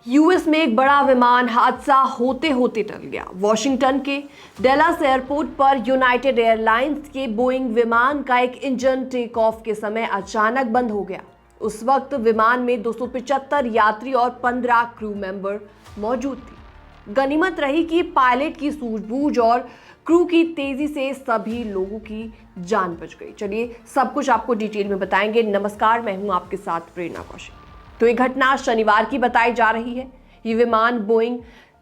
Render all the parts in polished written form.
US में एक बड़ा विमान हादसा होते होते टल गया। वॉशिंगटन के डैलस एयरपोर्ट पर यूनाइटेड एयरलाइंस के बोइंग विमान का एक इंजन टेक ऑफ के समय अचानक बंद हो गया। उस वक्त विमान में 275 यात्री और 15 क्रू मेंबर मौजूद थे। गनीमत रही कि पायलट की सूझबूझ और क्रू की तेजी से सभी लोगों की जान बच गई। चलिए सब कुछ आपको डिटेल में बताएंगे। नमस्कार, मैं हूं आपके साथ प्रेरणा कौशिक। तो ये घटना शनिवार की बताई जा रही है। ये विमान बोइंग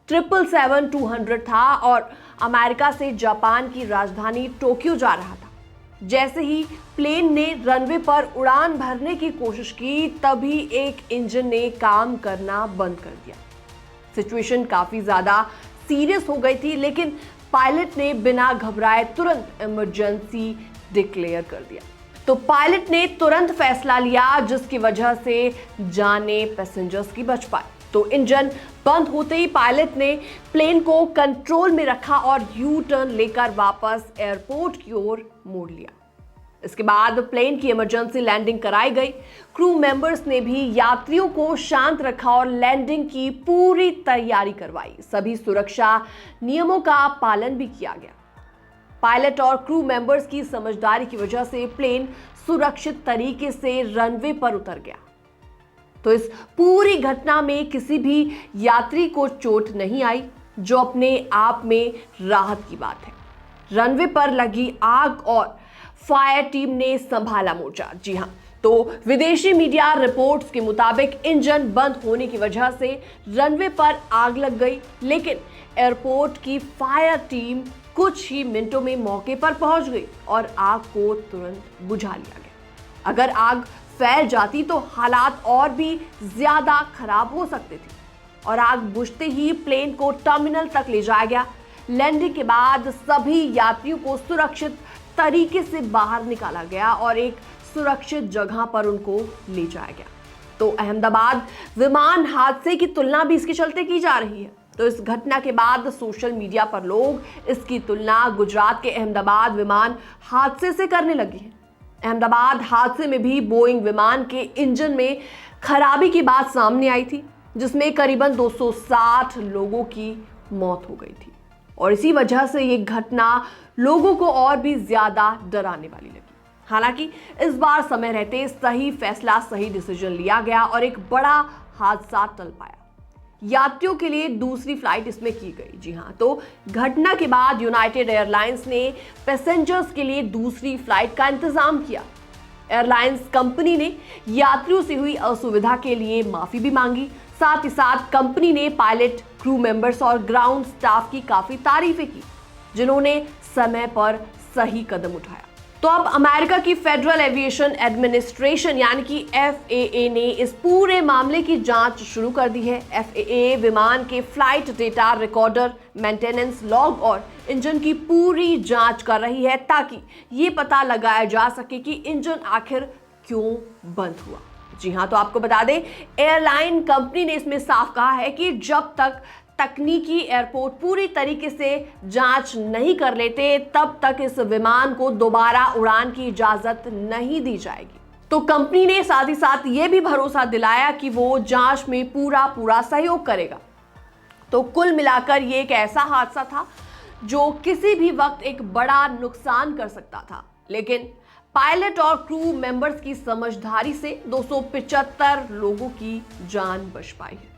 777-200 था और अमेरिका से जापान की राजधानी टोक्यो जा रहा था। जैसे ही प्लेन ने रनवे पर उड़ान भरने की कोशिश की, तभी एक इंजन ने काम करना बंद कर दिया। सिचुएशन काफी ज्यादा सीरियस हो गई थी, लेकिन पायलट ने बिना घबराए तुरंत इमरजेंसी डिक्लेयर कर दिया। तो पायलट ने तुरंत फैसला लिया, जिसकी वजह से जाने पैसेंजर्स की बच पाए। तो इंजन बंद होते ही पायलट ने प्लेन को कंट्रोल में रखा और यू टर्न लेकर वापस एयरपोर्ट की ओर मोड़ लिया। इसके बाद प्लेन की इमरजेंसी लैंडिंग कराई गई। क्रू मेंबर्स ने भी यात्रियों को शांत रखा और लैंडिंग की पूरी तैयारी करवाई। सभी सुरक्षा नियमों का पालन भी किया गया। पायलट और क्रू मेंबर्स की समझदारी की वजह से प्लेन सुरक्षित तरीके से रनवे पर उतर गया। तो इस पूरी घटना में किसी भी यात्री को चोट नहीं आई, जो अपने आप में राहत की बात है। रनवे पर लगी आग और फायर टीम ने संभाला मोर्चा। जी हां, तो विदेशी मीडिया रिपोर्ट्स के मुताबिक इंजन बंद होने की वजह से रनवे पर आग लग गई, लेकिन एयरपोर्ट की फायर टीम कुछ ही मिनटों में मौके पर पहुंच गई और आग को तुरंत बुझा लिया गया। अगर आग फैल जाती तो हालात और भी ज्यादा खराब हो सकते थे और आग बुझते ही प्लेन को टर्मिनल तक ले जाया गया। लैंडिंग के बाद सभी यात्रियों को सुरक्षित तरीके से बाहर निकाला गया और एक सुरक्षित जगह पर उनको ले जाया गया। तो अहमदाबाद विमान हादसे की तुलना भी इसके चलते की जा रही है। तो इस घटना के बाद सोशल मीडिया पर लोग इसकी तुलना गुजरात के अहमदाबाद विमान हादसे से करने लगे हैं। अहमदाबाद हादसे में भी बोइंग विमान के इंजन में खराबी की बात सामने आई थी, जिसमें करीबन 260 लोगों की मौत हो गई थी और इसी वजह से ये घटना लोगों को और भी ज्यादा डराने वाली लगी। हालांकि इस बार समय रहते सही फैसला, सही डिसीजन लिया गया और एक बड़ा हादसा टल पाया। यात्रियों के लिए दूसरी फ्लाइट इसमें की गई। जी हां, तो घटना के बाद यूनाइटेड एयरलाइंस ने पैसेंजर्स के लिए दूसरी फ्लाइट का इंतजाम किया। एयरलाइंस कंपनी ने यात्रियों से हुई असुविधा के लिए माफी भी मांगी। साथ ही साथ कंपनी ने पायलट, क्रू मेंबर्स और ग्राउंड स्टाफ की काफी तारीफें की, जिन्होंने समय पर सही कदम उठाया। तो अब अमेरिका की फेडरल एविएशन एडमिनिस्ट्रेशन यानी कि FAA ने इस पूरे मामले की जांच शुरू कर दी है। FAA विमान के flight data recorder, maintenance log और इंजन की पूरी जांच कर रही है, ताकि ये पता लगाया जा सके कि इंजन आखिर क्यों बंद हुआ। जी हाँ, तो आपको बता दें, एयरलाइन कंपनी ने इसमें साफ कहा है कि जब तक तकनीकी एयरपोर्ट पूरी तरीके से जांच नहीं कर लेते, तब तक इस विमान को दोबारा उड़ान की इजाजत नहीं दी जाएगी। तो कंपनी ने साथ ही साथ ये भी भरोसा दिलाया कि वो जांच में पूरा सहयोग करेगा। तो कुल मिलाकर ये एक ऐसा हादसा था जो किसी भी वक्त एक बड़ा नुकसान कर सकता था, लेकिन पायलट और क्रू मेंबर्स की समझदारी से 275 लोगों की जान बच पाई है।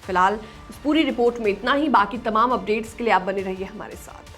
फिलहाल इस पूरी रिपोर्ट में इतना ही। बाकी तमाम अपडेट्स के लिए आप बने रहिए हमारे साथ।